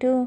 2,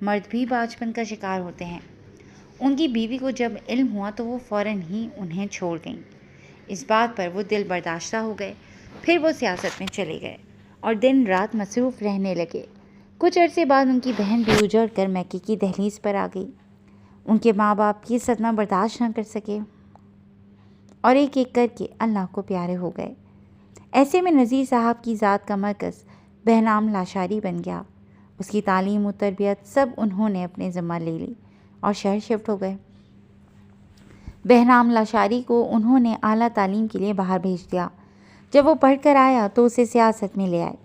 مرد بھی باجپن کا شکار ہوتے ہیں۔ ان کی بیوی کو جب علم ہوا تو وہ فوراً ہی انہیں چھوڑ گئیں۔ اس بات پر وہ دل برداشتہ ہو گئے۔ پھر وہ سیاست میں چلے گئے اور دن رات مصروف رہنے لگے۔ کچھ عرصے بعد ان کی بہن بھی اجڑ کر میکے کی دہلیز پر آ گئی۔ ان کے ماں باپ یہ صدمہ برداشت نہ کر سکے اور ایک ایک کر کے اللہ کو پیارے ہو گئے۔ ایسے میں نذیر صاحب کی ذات کا مرکز بہنام لاشاری بن گیا۔ اس کی تعلیم و تربیت سب انہوں نے اپنے ذمہ لے لی اور شہر شفٹ ہو گئے۔ بہنام لاشاری کو انہوں نے اعلیٰ تعلیم کے لیے باہر بھیج دیا۔ جب وہ پڑھ کر آیا تو اسے سیاست میں لے آئے۔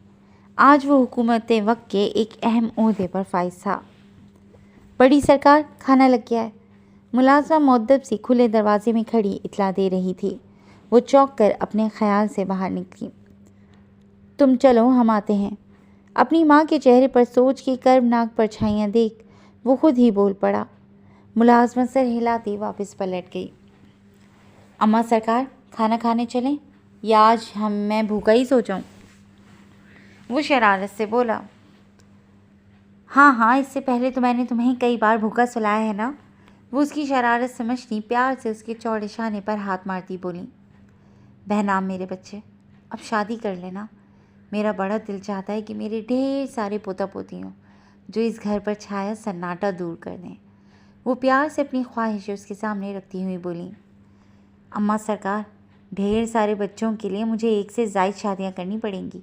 آج وہ حکومت وقت کے ایک اہم عہدے پر فائز تھا۔ بڑی سرکار، کھانا لگ گیا ہے، ملازمہ مؤدب سی کھلے دروازے میں کھڑی اطلاع دے رہی تھی۔ وہ چونک کر اپنے خیال سے باہر نکلی۔ تم چلو، ہم آتے ہیں۔ اپنی ماں کے چہرے پر سوچ کی کربناک پرچھائیاں دیکھ وہ خود ہی بول پڑا۔ ملازمت سر ہلاتی واپس پلٹ گئی۔ اماں سرکار، کھانا کھانے چلیں یا آج میں بھوکا ہی سو جاؤں؟ وہ شرارت سے بولا۔ ہاں، اس سے پہلے تو میں نے تمہیں کئی بار بھوکا سلایا ہے نا؟ وہ اس کی شرارت سمجھتی پیار سے اس کے چوڑے شانے پر ہاتھ مارتی بولی۔ بہنام میرے بچے، اب شادی کر لینا۔ میرا بڑا دل چاہتا ہے کہ میرے ڈھیر سارے پوتا پوتی ہوں جو اس گھر پر چھایا سناٹا دور کر دیں۔ وہ پیار سے اپنی خواہش اس کے سامنے رکھتی ہوئی بولی۔ اماں سرکار، ڈھیر سارے بچوں کے لیے مجھے ایک سے زائد شادیاں کرنی پڑیں گی۔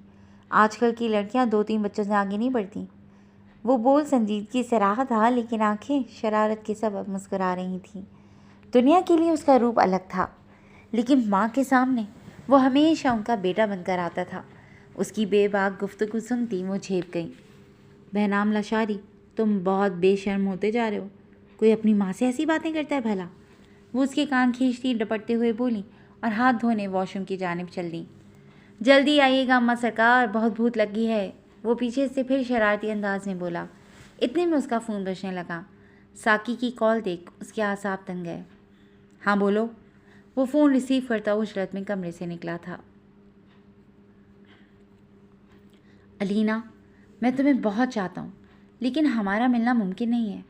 آج کل کی لڑکیاں 2-3 بچوں سے آگے نہیں بڑھتیں۔ وہ بول سنجیدگی سے رہا تھا لیکن آنکھیں شرارت کے سبب مسکرا رہی تھیں۔ دنیا کے لیے اس کا روپ الگ تھا لیکن ماں کے سامنے وہ ہمیشہ ان کا بیٹا بن کر آتا تھا۔ اس کی بے باک گفتگو سنتی وہ جھیپ گئی۔ بہنام لاشاری، تم بہت بے شرم ہوتے جا رہے ہو۔ کوئی اپنی ماں سے ایسی باتیں کرتا ہے بھلا؟ وہ اس کے کان کھینچتی ڈپٹتے ہوئے بولی اور ہاتھ دھونے واش روم کی جانب چل دیں۔ جلدی آئیے گا اماں سرکار، بہت بھوک لگی ہے، وہ پیچھے سے پھر شرارتی انداز میں بولا۔ اتنے میں اس کا فون بجنے لگا۔ ساکی کی کال دیکھ اس کے اعصاب تنگ گئے۔ ہاں بولو۔ وہ فون ریسیو کرتا اجرت میں کمرے سے نکلا تھا۔ علینا، میں تمہیں بہت چاہتا ہوں لیکن ہمارا ملنا ممکن نہیں ہے۔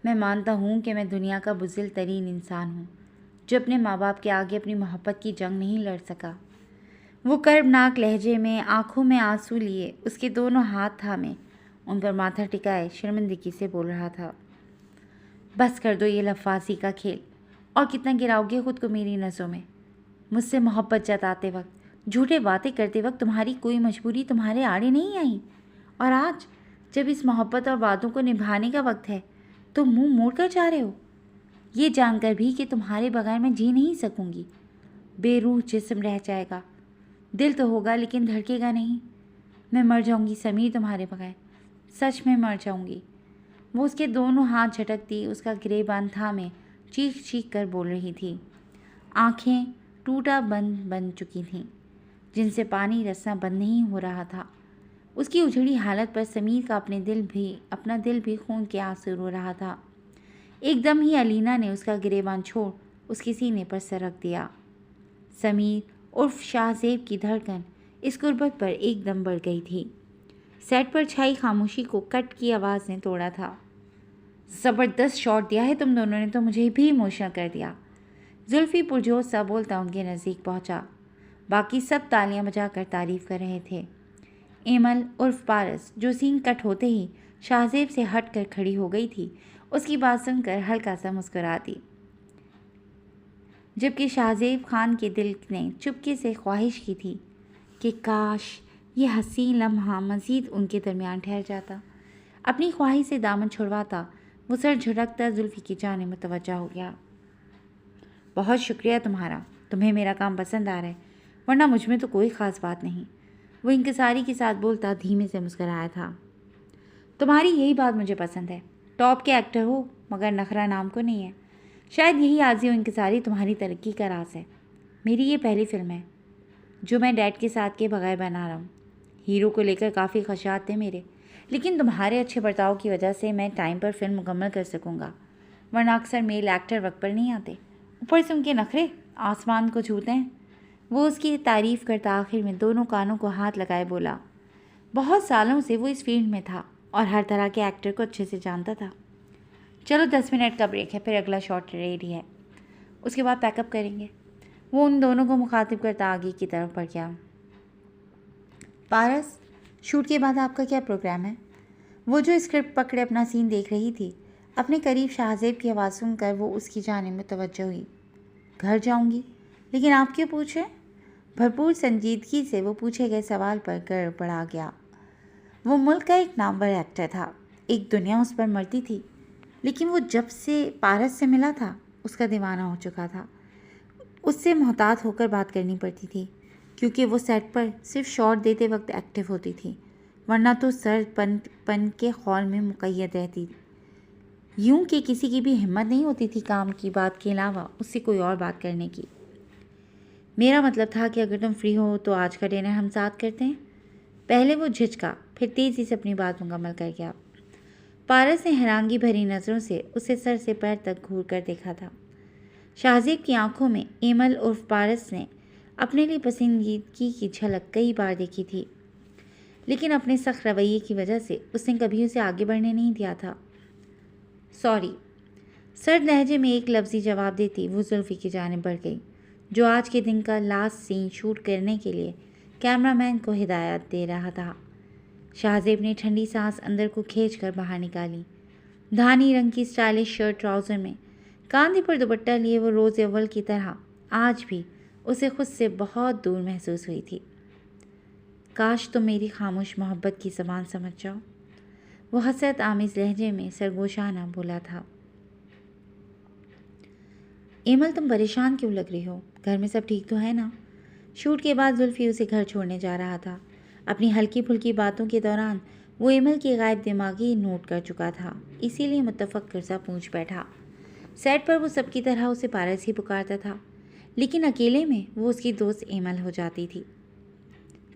میں مانتا ہوں کہ میں دنیا کا بزدل ترین انسان ہوں جو اپنے ماں باپ کے آگے اپنی محبت کی جنگ نہیں لڑ سکا۔ وہ کربناک لہجے میں آنکھوں میں آنسو لیے اس کے دونوں ہاتھ تھامے ان پر ماتھا ٹکائے شرمندگی سے بول رہا تھا۔ بس کر دو یہ لفاظی کا کھیل، اور کتنا گراؤ گے خود کو میری نظروں میں۔ مجھ سے محبت جتاتے وقت، جھوٹے باتیں کرتے وقت تمہاری کوئی مجبوری تمہارے آڑے نہیں آئی، اور آج جب اس محبت اور وعدوں کو نبھانے کا وقت ہے تو منہ موڑ کر جا رہے ہو، یہ جان کر بھی کہ تمہارے بغیر میں جی نہیں سکوں گی۔ بے روح جسم رہ جائے گا، دل تو ہوگا لیکن دھڑکے گا نہیں۔ میں مر جاؤں گی سمیر تمہارے بغیر، سچ میں مر جاؤں گی۔ وہ اس کے دونوں ہاتھ جھٹکتی اس کا گریبان تھامے چیخ چیخ کر بول رہی تھی۔ آنکھیں ٹوٹا بند بن چکی تھیں جن سے پانی رسنا بند نہیں ہو رہا تھا۔ اس کی اجڑی حالت پر سمیر کا اپنا دل بھی خون کے آنسو رو رہا تھا۔ ایک دم ہی علینا نے اس کا گریبان چھوڑ اس کے سینے پر سر رکھ دیا۔ سمیر عرف شاہ زیب کی دھڑکن اس قربت پر ایک دم بڑھ گئی تھی۔ سیٹ پر چھائی خاموشی کو کٹ کی آواز نے توڑا تھا۔ زبردست شاٹ دیا ہے تم دونوں نے، تو مجھے بھی ایموشنل کر دیا۔ زلفی پرجوش سا بولتا ان کے نزدیک پہنچا۔ باقی سب تالیاں بجا کر تعریف کر رہے تھے۔ ایمل عرف پارس، جو سین کٹ ہوتے ہی شاہ زیب سے ہٹ کر کھڑی ہو گئی تھی، اس کی بات سن کر ہلکا سا مسکرا دی، جبکہ شاہ زیب خان کے دل نے چپکے سے خواہش کی تھی کہ کاش یہ حسین لمحہ مزید ان کے درمیان ٹھہر جاتا۔ اپنی خواہش سے دامن چھڑواتا وہ سر جھٹکتا زلفی کی جانب متوجہ ہو گیا۔ بہت شکریہ تمہارا، تمہیں میرا کام پسند آ رہا ہے، ورنہ مجھ میں تو کوئی خاص بات نہیں، وہ انکساری کے ساتھ بولتا دھیمے سے مسکرایا تھا۔ تمہاری یہی بات مجھے پسند ہے، ٹاپ کے ایکٹر ہو مگر نخرہ نام کو نہیں ہے۔ شاید یہی عاجزی و انکساری تمہاری ترقی کا راز ہے۔ میری یہ پہلی فلم ہے جو میں ڈیڈ کے ساتھ کے بغیر بنا رہا ہوں۔ ہیرو کو لے کر کافی خدشات تھے میرے، لیکن تمہارے اچھے برتاؤ کی وجہ سے میں ٹائم پر فلم مکمل کر سکوں گا، ورنہ اکثر میل ایکٹر وقت پر نہیں آتے، اوپر سے ان کے نخرے آسمان کو چھوتے ہیں۔ وہ اس کی تعریف کرتا آخر میں دونوں کانوں کو ہاتھ لگائے بولا۔ بہت سالوں سے وہ اس فیلڈ میں تھا اور ہر طرح کے ایکٹر کو اچھے سے جانتا تھا۔ چلو 10 منٹ کا بریک ہے، پھر اگلا شاٹ ریڈی ہے، اس کے بعد پیک اپ کریں گے۔ وہ ان دونوں کو مخاطب کرتا آگے کی طرف بڑھ گیا۔ پارس، شوٹ کے بعد آپ کا کیا پروگرام ہے؟ وہ جو اسکرپٹ پکڑے اپنا سین دیکھ رہی تھی، اپنے قریب شاہزیب کی آواز سن کر وہ اس کی جانب متوجہ ہوئی۔ گھر جاؤں گی، لیکن آپ کیوں پوچھ رہے ہیں؟ بھرپور سنجیدگی سے وہ پوچھے گئے سوال پر گڑبڑا گیا۔ وہ ملک کا ایک نامور ایکٹر تھا، ایک دنیا اس پر مرتی تھی، لیکن وہ جب سے پارس سے ملا تھا اس کا دیوانہ ہو چکا تھا۔ اس سے محتاط ہو کر بات کرنی پڑتی تھی، کیونکہ وہ سیٹ پر صرف شاٹ دیتے وقت ایکٹیو ہوتی تھی، ورنہ تو سرد پن کے خول میں مقید رہتی، یوں کہ کسی کی بھی ہمت نہیں ہوتی تھی کام کی بات کے علاوہ اس سے کوئی اور بات کرنے کی۔ میرا مطلب تھا کہ اگر تم فری ہو تو آج کا ڈنر ہم ساتھ کرتے ہیں۔ پہلے وہ جھجکا، پھر تیزی سے اپنی بات مکمل کر گیا۔ پارس نے حیرانگی بھری نظروں سے اسے سر سے پیر تک گھور کر دیکھا تھا۔ شاہزیب کی آنکھوں میں ایمل عرف پارس نے اپنے لیے پسندیدگی کی جھلک کئی بار دیکھی تھی، لیکن اپنے سخت رویے کی وجہ سے اس نے کبھی اسے آگے بڑھنے نہیں دیا تھا۔ سوری، سرد لہجے میں ایک لفظی جواب دیتی وہ زلفی کی جانب بڑھ گئی، جو آج کے دن کا لاسٹ سین شوٹ کرنے کے لیے کیمرہ مین کو ہدایت دے رہا تھا۔ شاہزیب نے ٹھنڈی سانس اندر کو کھینچ کر باہر نکالی۔ دھانی رنگ کی اسٹائلش شرٹ ٹراؤزر میں کاندھے پر دوپٹہ لیے وہ روز اول کی طرح آج بھی اسے خود سے بہت دور محسوس ہوئی تھی۔ کاش تم میری خاموش محبت کی زبان سمجھ جاؤ، وہ حسرت آمیز لہجے میں سرگوشانہ بولا تھا۔ ایمل، تم پریشان کیوں لگ رہی ہو؟ گھر میں سب ٹھیک تو ہے نا؟ شوٹ کے بعد زلفی اسے گھر چھوڑنے جا رہا تھا۔ اپنی ہلکی پھلکی باتوں کے دوران وہ ایمل کی غائب دماغی نوٹ کر چکا تھا، اسی لیے متفق کرسا پوچھ بیٹھا۔ سیٹ پر وہ سب کی طرح اسے پارس ہی پکارتا تھا، لیکن اکیلے میں وہ اس کی دوست ایمل ہو جاتی تھی۔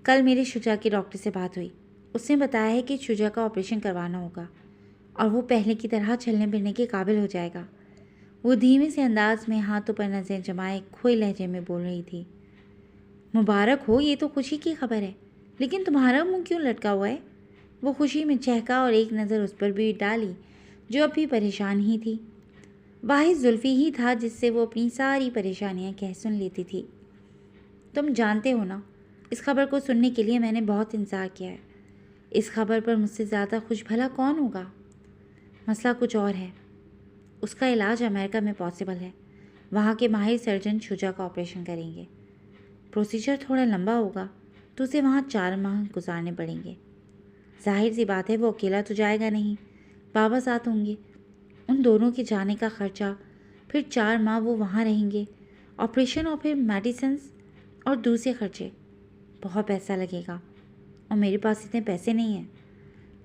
کل میرے شجاع کے ڈاکٹر سے بات ہوئی، اس نے بتایا ہے کہ شجاع کا آپریشن کروانا ہوگا اور وہ پہلے کی طرح چلنے پھرنے کے قابل ہو جائے گا۔ وہ دھیمے سے انداز میں ہاتھوں پر نظریں جمائے کھوئے لہجے میں بول رہی تھی۔ مبارک ہو، یہ تو خوشی کی خبر ہے، لیکن تمہارا منہ کیوں لٹکا ہوا ہے؟ وہ خوشی میں چہکا اور ایک نظر اس پر بھی ڈالی جو اب بھی پریشان ہی تھی۔ واحد زلفی ہی تھا جس سے وہ اپنی ساری پریشانیاں کہہ سن لیتی تھی۔ تم جانتے ہو نا، اس خبر کو سننے کے لیے میں نے بہت انتظار کیا ہے۔ اس خبر پر مجھ سے زیادہ خوش بھلا کون ہوگا؟ مسئلہ کچھ اور ہے، اس کا علاج امریکہ میں پاسبل ہے، وہاں کے ماہر سرجن شجاع کا آپریشن کریں گے۔ پروسیجر تھوڑا لمبا ہوگا تو اسے وہاں 4 ماہ گزارنے پڑیں گے۔ ظاہر سی بات ہے وہ اکیلا تو جائے گا نہیں، بابا ساتھ ہوں گے۔ ان دونوں کے جانے کا خرچہ، پھر 4 ماہ وہ وہاں رہیں گے، آپریشن اور پھر میڈیسنز اور دوسرے خرچے، بہت پیسہ لگے گا، اور میرے پاس اتنے پیسے نہیں ہیں۔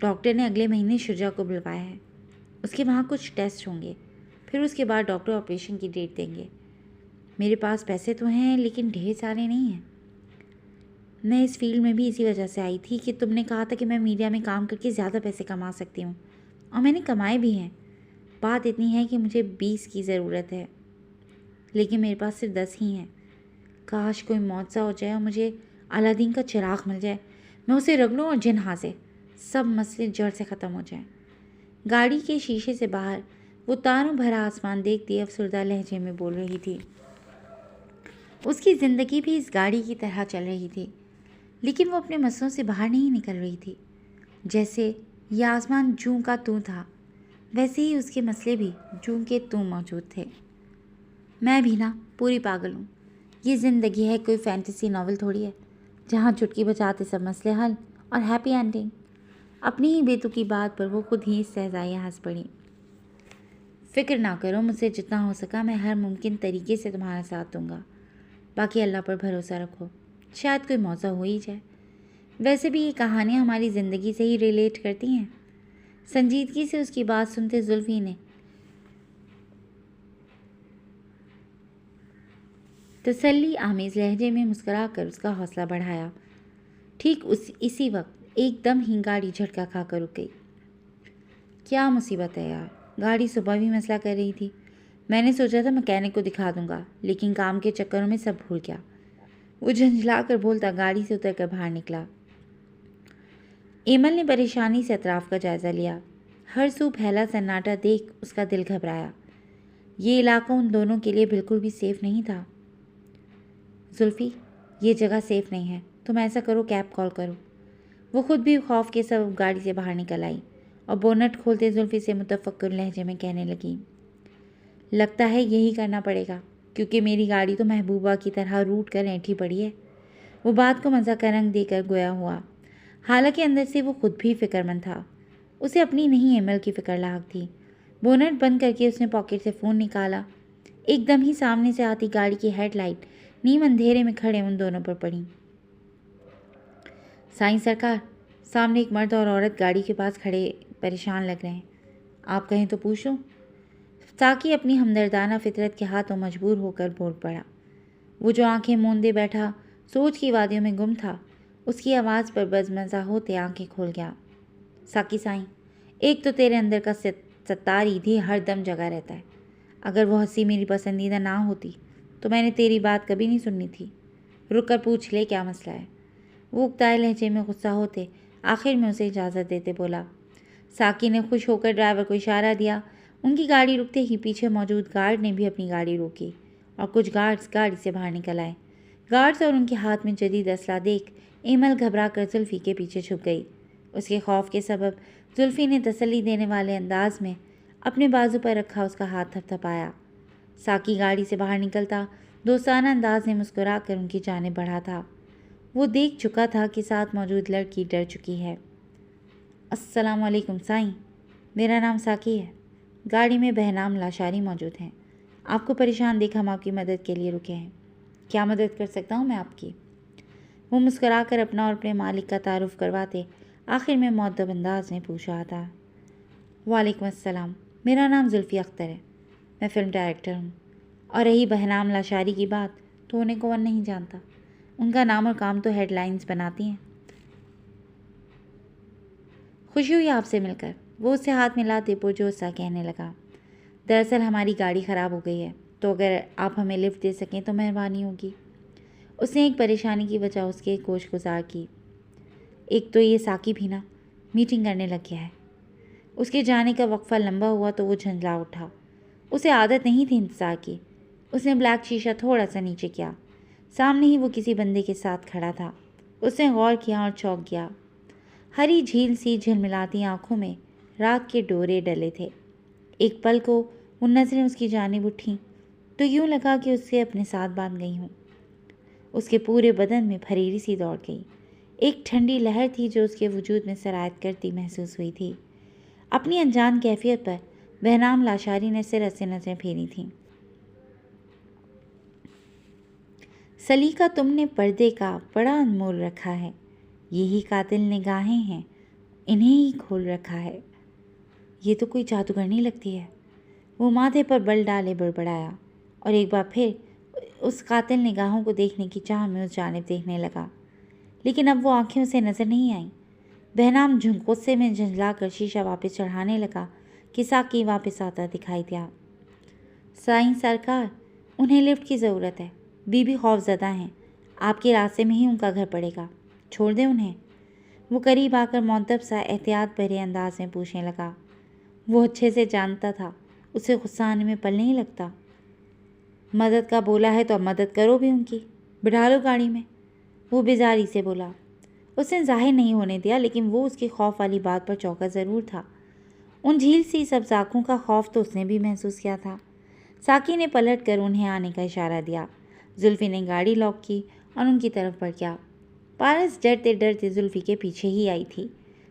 ڈاکٹر نے اگلے مہینے شجاع کو بلوایا ہے، اس کے وہاں کچھ ٹیسٹ ہوں گے، پھر اس کے بعد ڈاکٹر آپریشن کی ڈیٹ دیں گے۔ میرے پاس پیسے تو ہیں لیکن ڈھیر سارے نہیں ہیں۔ میں اس فیلڈ میں بھی اسی وجہ سے آئی تھی کہ تم نے کہا تھا کہ میں میڈیا میں کام کر کے زیادہ پیسے کما سکتی ہوں، اور میں نے کمائے بھی ہیں۔ بات اتنی ہے کہ مجھے 20 کی ضرورت ہے، لیکن میرے پاس صرف 10 ہی ہیں۔ کاش کوئی معجزہ ہو جائے اور مجھے الادین کا چراغ مل جائے، میں اسے رگڑوں اور جن حاضر، سب مسئلے جڑ سے ختم ہو جائیں۔ گاڑی کے شیشے سے باہر وہ تاروں بھرا آسمان دیکھتی افسردہ لہجے میں بول رہی تھی۔ اس کی زندگی بھی اس گاڑی کی طرح چل رہی تھی، لیکن وہ اپنے مسئلوں سے باہر نہیں نکل رہی تھی۔ جیسے یہ آسمان جوں کا توں تھا، ویسے ہی اس کے مسئلے بھی جوں کے توں موجود تھے۔ میں بھی نا پوری پاگل ہوں، یہ زندگی ہے کوئی فینٹیسی ناول تھوڑی ہے جہاں چٹکی بجاتے سب مسئلے حل اور ہیپی اینڈنگ۔ اپنی ہی بیتکی بات پر وہ خود ہی استہزائیہ ہنس پڑی۔ فکر نہ کرو، مجھ سے جتنا ہو سکا میں ہر ممکن طریقے سے تمہارا ساتھ دوں گا، باقی اللہ پر بھروسہ رکھو، شاید کوئی موضوع ہو ہی جائے۔ ویسے بھی یہ کہانیاں ہماری زندگی سے ہی ریلیٹ کرتی ہیں۔ سنجیدگی سے اس کی بات سنتے زلفی نے تسلی آمیز لہجے میں مسکرا کر اس کا حوصلہ بڑھایا۔ ٹھیک اسی وقت ایک دم ہی گاڑی جھٹکا کھا کر رک گئی۔ کیا مصیبت ہے یار، گاڑی صبح بھی مسئلہ کر رہی تھی۔ میں نے سوچا تھا میکینک کو دکھا دوں گا، لیکن کام کے چکروں میں سب بھول گیا، وہ جھنجھلا کر بولتا گاڑی سے اتر کر باہر نکلا۔ ایمل نے پریشانی سے اطراف کا جائزہ لیا۔ ہر سو پھیلا سناٹا دیکھ اس کا دل گھبرایا۔ یہ علاقہ ان دونوں کے لیے بالکل بھی سیف نہیں تھا۔ زلفی، یہ جگہ سیف نہیں ہے، تم ایسا کرو کیب کال کرو۔ وہ خود بھی خوف کے سبب گاڑی سے باہر نکل آئی اور بونٹ کھولتے زلفی سے متفکر لہجے میں کہنے لگی، لگتا ہے یہی کرنا پڑے گا کیونکہ میری گاڑی تو محبوبہ کی طرح روٹ کر اینٹھی پڑی ہے۔ وہ بات کو مزہ کا رنگ دے کر گویا ہوا، حالانکہ اندر سے وہ خود بھی فکر مند تھا۔ اسے اپنی نہیں ایمل کی فکر لاحق تھی۔ بونٹ بند کر کے اس نے پاکٹ سے فون نکالا۔ ایک دم ہی سامنے سے آتی گاڑی کی ہیڈ لائٹ نیم اندھیرے میں کھڑے ان دونوں پر پڑی۔ سائیں سرکار، سامنے ایک مرد اور عورت گاڑی کے پاس کھڑے پریشان لگ رہے ہیں، آپ کہیں تو پوچھ لوں؟ ساقی اپنی ہمدردانہ فطرت کے ہاتھوں مجبور ہو کر بول پڑا۔ وہ جو آنکھیں موندے بیٹھا سوچ کی وادیوں میں گم تھا، اس کی آواز پر بزمزہ ہوتے آنکھیں کھول گیا۔ ساقی سائیں، ایک تو تیرے اندر کا ستار ایدھی ہر دم جگہ رہتا ہے۔ اگر وہ ہنسی میری پسندیدہ نہ ہوتی تو میں نے تیری بات کبھی نہیں سننی تھی۔ رک کر پوچھ لے کیا مسئلہ ہے۔ وہ اکتائے لہجے میں غصہ ہوتے آخر میں اسے اجازت دیتے بولا۔ ساقی نے خوش ہو کر ڈرائیور کو اشارہ دیا۔ ان کی گاڑی رکتے ہی پیچھے موجود گارڈ نے بھی اپنی گاڑی روکی اور کچھ گارڈز گاڑی سے باہر نکل آئے۔ گارڈز اور ان کے ہاتھ میں جدید اسلحہ دیکھ ایمل گھبرا کر زلفی کے پیچھے چھپ گئی۔ اس کے خوف کے سبب زلفی نے تسلی دینے والے انداز میں اپنے بازو پر رکھا اس کا ہاتھ تھپ تھپایا۔ ساقی گاڑی سے باہر نکلتا دوستانہ انداز میں مسکرا کر ان کی جانب بڑھا تھا۔ وہ دیکھ چکا تھا کہ ساتھ موجود لڑکی ڈر چکی ہے۔ السلام علیکم سائیں، میرا نام ساقی ہے، گاڑی میں بہنام لاشاری موجود ہیں، آپ کو پریشان دیکھ ہم آپ کی مدد کے لیے رکے ہیں، کیا مدد کر سکتا ہوں میں آپ کی؟ وہ مسکرا کر اپنا اور اپنے مالک کا تعارف کرواتے آخر میں مؤدب انداز میں پوچھ رہا تھا۔ وعلیکم السلام، میرا نام زلفی اختر ہے، میں فلم ڈائریکٹر ہوں، اور رہی بہنام لاشاری کی بات تو انہیں کون نہیں جانتا، ان کا نام اور کام تو ہیڈ لائنز بناتی ہیں۔ خوشی ہوئی آپ سے مل کر، وہ اسے ہاتھ ملاتے پرجوش سا کہنے لگا۔ دراصل ہماری گاڑی خراب ہو گئی ہے، تو اگر آپ ہمیں لفٹ دے سکیں تو مہربانی ہوگی۔ اس نے ایک پریشانی کی وجہ اس کے گوش گزار کی۔ ایک تو یہ ساقی بھی نا میٹنگ کرنے لگ گیا ہے۔ اس کے جانے کا وقفہ لمبا ہوا تو وہ جھنجلا اٹھا۔ اسے عادت نہیں تھی انتظار کی۔ اس نے بلیک شیشہ تھوڑا سا نیچے کیا۔ سامنے ہی وہ کسی بندے کے ساتھ کھڑا تھا۔ اس نے غور کیا اور چونک گیا۔ ہری جھیل سی جھلملاتی آنکھوں میں رات کے ڈورے ڈلے تھے۔ ایک پل کو وہ نظریں اس کی جانب اٹھیں تو یوں لگا کہ اس سے اپنے ساتھ باندھ گئی ہوں۔ اس کے پورے بدن میں پھریری سی دوڑ گئی۔ ایک ٹھنڈی لہر تھی جو اس کے وجود میں سرایت کرتی محسوس ہوئی تھی۔ اپنی انجان کیفیت پر بہنام لاشاری نے سر سے نظریں پھیری تھیں۔ سلیقہ تم نے پردے کا بڑا انمول رکھا ہے، یہی قاتل نگاہیں ہیں، انہیں ہی کھول رکھا ہے۔ یہ تو کوئی جادوگرنی لگتی ہے، وہ ماتھے پر بل ڈالے بڑبڑایا اور ایک بار پھر اس قاتل نگاہوں کو دیکھنے کی چاہ میں اس جانب دیکھنے لگا، لیکن اب وہ آنکھیں اسے نظر نہیں آئیں۔ بہنام غصے میں جھنجلا کر شیشہ واپس چڑھانے لگا کہ ساقی واپس آتا دکھائی دیا۔ سائیں سرکار، انہیں لفٹ کی ضرورت ہے، بی بی خوف زدہ ہیں، آپ کے راستے میں ہی ان کا گھر پڑے گا، چھوڑ دیں انہیں۔ وہ قریب آ کر مؤدب سا احتیاط بھرے انداز میں پوچھنے لگا۔ وہ اچھے سے جانتا تھا اسے غصہ آنے میں پل نہیں لگتا۔ مدد کا بولا ہے تو اب مدد کرو بھی ان کی، بٹھا لو گاڑی میں، وہ بیزاری سے بولا۔ اس نے ظاہر نہیں ہونے دیا، لیکن وہ اس کی خوف والی بات پر چونکا ضرور تھا۔ ان جھیل سی سبز آنکھوں کا خوف تو اس نے بھی محسوس کیا تھا۔ ساقی نے پلٹ کر انہیں آنے کا اشارہ دیا۔ زلفی نے گاڑی لاک کی اور ان کی طرف بڑھ گیا۔ پارس ڈرتے ڈرتے زلفی کے پیچھے ہی آئی تھی۔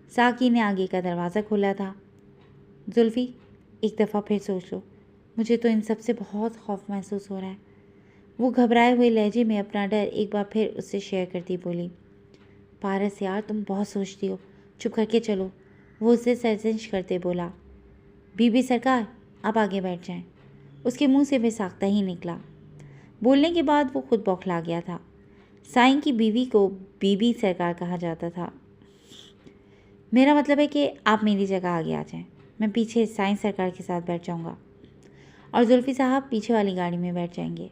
ساقی نے آگے کا دروازہ کھولا تھا۔ زلفی، ایک دفعہ پھر سوچ لو، مجھے تو ان سب سے بہت خوف محسوس ہو رہا ہے۔ وہ گھبرائے ہوئے لہجے میں اپنا ڈر ایک بار پھر اس سے شیئر کرتی بولی۔ پارس یار، تم بہت سوچتی ہو، چپ کر کے چلو، وہ اسے سرزنش کرتے بولا۔ بی بی سرکار، آپ آگے بیٹھ جائیں۔ اس کے منہ سے بے ساختہ ہی نکلا۔ بولنے کے بعد وہ خود بوکھلا گیا تھا۔ سائیں کی بیوی کو بی بی سرکار کہا جاتا تھا۔ میرا مطلب ہے کہ آپ میری جگہ آگے آ جائیں، میں پیچھے سائیں سرکار کے ساتھ بیٹھ جاؤں گا اور زلفی صاحب پیچھے والی گاڑی میں بیٹھ جائیں گے۔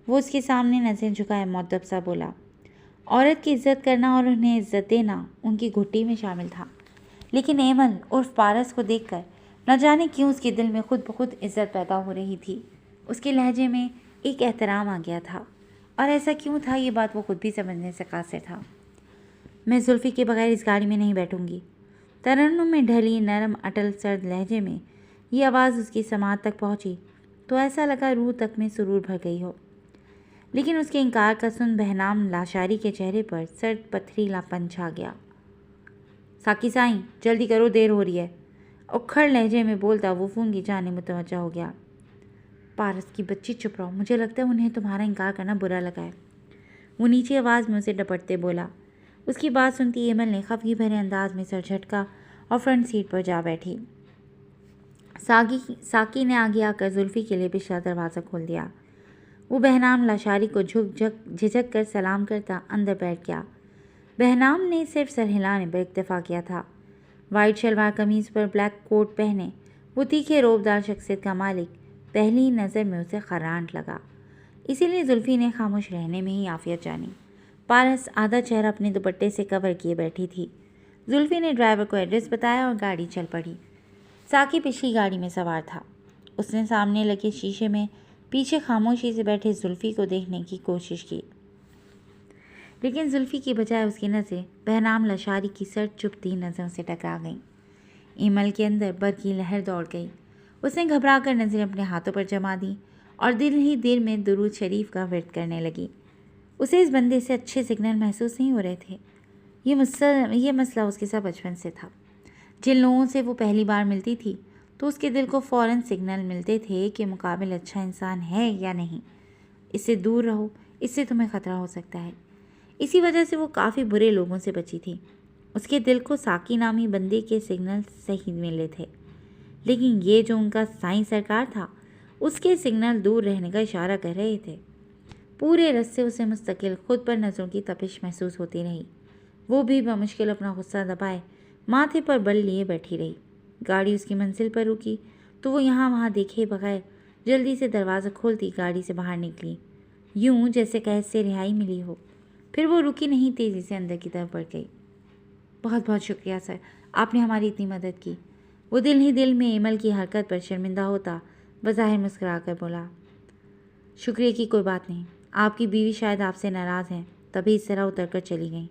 وہ اس کے سامنے نظریں جھکائے مؤدب سا بولا۔ عورت کی عزت کرنا اور انہیں عزت دینا ان کی گھٹی میں شامل تھا، لیکن ایمل عرف پارس کو دیکھ کر نہ جانے کیوں اس کے دل میں خود بخود عزت پیدا ہو رہی تھی۔ اس کے لہجے میں ایک احترام آ گیا تھا، اور ایسا کیوں تھا یہ بات وہ خود بھی سمجھنے سے قاصر تھا۔ میں زلفی کے بغیر اس گاڑی میں نہیں بیٹھوں گی۔ ترنم میں ڈھلی نرم اٹل سرد لہجے میں یہ آواز اس کی سماعت تک پہنچی تو ایسا لگا روح تک میں سرور بھر گئی ہو، لیکن اس کے انکار کا سن بہنام لاشاری کے چہرے پر سرد پتھریلا پن چھا گیا۔ ساکی سائیں، جلدی کرو، دیر ہو رہی ہے، اکھڑ لہجے میں بولتا وہ فون کی جانب متوجہ ہو گیا۔ پارس کی بچی، چپ رہو، مجھے لگتا ہے انہیں تمہارا انکار کرنا برا لگا ہے، وہ نیچی آواز میں اسے ڈپٹتے بولا۔ اس کی بات سنتی ایمل نے خفگی بھرے انداز میں سر جھٹکا اور فرنٹ سیٹ پر جا بیٹھی۔ ساکی نے آگے آ کر زلفی کے لیے پچھلا دروازہ کھول دیا۔ وہ بہنام لاشاری کو جھجک کر سلام کرتا اندر بیٹھ گیا۔ بہنام نے صرف سر ہلانے پر اکتفا کیا تھا۔ وائٹ شلوار قمیض پر بلیک کوٹ پہنے وہ تیکھے روبدار شخصیت کا مالک پہلی نظر میں اسے خرانٹ لگا، اسی لیے زلفی نے خاموش رہنے میں ہی عافیت جانی۔ پارس آدھا چہرہ اپنے دوپٹے سے کور کیے بیٹھی تھی۔ زلفی نے ڈرائیور کو ایڈریس بتایا اور گاڑی چل پڑی۔ ساکی پچھلی گاڑی میں سوار تھا۔ اس نے سامنے لگے شیشے میں پیچھے خاموشی سے بیٹھے زلفی کو دیکھنے کی کوشش کی، لیکن زلفی کی بجائے اس کی نظریں بہنام لاشاری کی سرد چبھتی نظروں سے ٹکرا گئیں۔ ایمل کے اندر بر کی لہر دوڑ گئی۔ اس نے گھبرا کر نظریں اپنے ہاتھوں پر جما دیں اور دل ہی دل میں درود شریف کا ورد کرنے لگی۔ اسے اس بندے سے اچھے سگنل محسوس نہیں ہو رہے تھے۔ یہ مسئلہ اس کے ساتھ بچپن سے تھا۔ جن لوگوں سے وہ پہلی بار ملتی تھی تو اس کے دل کو فوراً سگنل ملتے تھے کہ مقابل اچھا انسان ہے یا نہیں۔ اس سے دور رہو، اس سے تمہیں خطرہ ہو سکتا ہے۔ اسی وجہ سے وہ کافی برے لوگوں سے بچی تھی۔ اس کے دل کو ساکی نامی بندے کے سگنل صحیح ملے تھے، لیکن یہ جو ان کا سائیں سرکار تھا، اس کے سگنل دور رہنے کا اشارہ کر رہے تھے۔ پورے رس سے اسے مستقل خود پر نظروں کی تپش محسوس ہوتی رہی۔ وہ بھی بمشکل اپنا غصہ دبائے ماتھے پر بل لیے بیٹھی رہی۔ گاڑی اس کی منزل پر رکی تو وہ یہاں وہاں دیکھے بغیر جلدی سے دروازہ کھولتی گاڑی سے باہر نکلی، یوں جیسے قید سے رہائی ملی ہو۔ پھر وہ رکی نہیں، تیزی سے اندر کی طرف بڑھ گئی۔ بہت بہت شکریہ سر، آپ نے ہماری اتنی مدد کی۔ وہ دل ہی دل میں ایمل کی حرکت پر شرمندہ ہوتا بظاہر مسکرا کر بولا، شکریہ کی کوئی بات نہیں، آپ کی بیوی شاید آپ سے ناراض ہیں تبھی اس طرح اتر کر چلی گئیں۔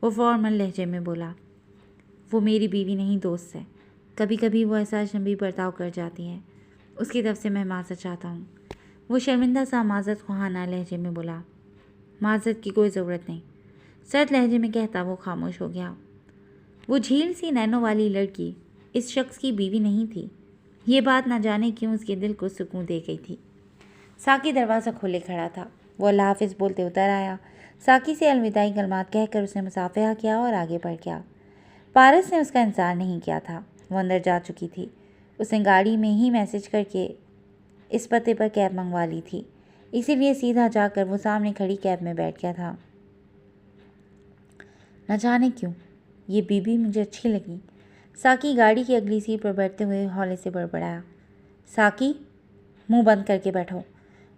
وہ فارمل لہجے میں بولا، وہ میری بیوی نہیں، دوست ہے، کبھی کبھی وہ ایسا اجنبی برتاؤ کر جاتی ہے، اس کی طرف سے میں معذرت چاہتا ہوں۔ وہ شرمندہ سا معذرت خواہانہ لہجے میں بولا، معذرت کی کوئی ضرورت نہیں، سرد لہجے میں کہتا وہ خاموش ہو گیا۔ وہ جھیل سی نینوں والی لڑکی اس شخص کی بیوی نہیں تھی۔ یہ بات نہ جانے کیوں اس کے دل کو سکون دے گئی تھی۔ ساکی دروازہ کھولے کھڑا تھا۔ وہ اللہ حافظ بولتے اتر آیا۔ ساکی سے الوداعی کلمات کہہ کر اس نے مصافحہ کیا اور آگے بڑھ گیا۔ پارس نے اس کا انتظار نہیں کیا تھا، وہ اندر جا چکی تھی۔ اس نے گاڑی میں ہی میسج کر کے اس پتے پر کیب منگوا لی تھی، اسی لیے سیدھا جا کر وہ سامنے کھڑی کیب میں بیٹھ گیا تھا۔ نہ جانے کیوں یہ بیوی مجھے اچھی لگی، ساکی گاڑی کی اگلی سیٹ پر بیٹھتے ہوئے ہولے سے بڑبڑایا۔ ساکی، منہ بند کر کے بیٹھو۔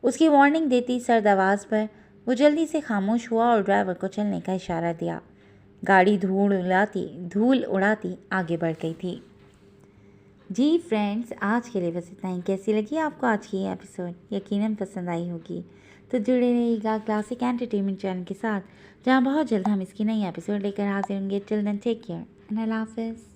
اس کی وارننگ دیتی سرد آواز پر وہ جلدی سے خاموش ہوا اور ڈرائیور کو چلنے کا اشارہ دیا۔ گاڑی دھول اڑاتی آگے بڑھ گئی تھی۔ جی فرینڈز، آج کے لیے بس اتنا ہی۔ کیسی لگی آپ کو آج کی یہ ایپیسوڈ؟ یقیناً پسند آئی ہوگی، تو جڑے رہیے گا کلاسک انٹرٹینمنٹ چینل کے ساتھ، جہاں بہت جلد ہم اس کی نئی ایپیسوڈ لے کر حاضر ہوں گے۔ ٹل دین ٹیک کیئر اینڈ اللہ حافظ۔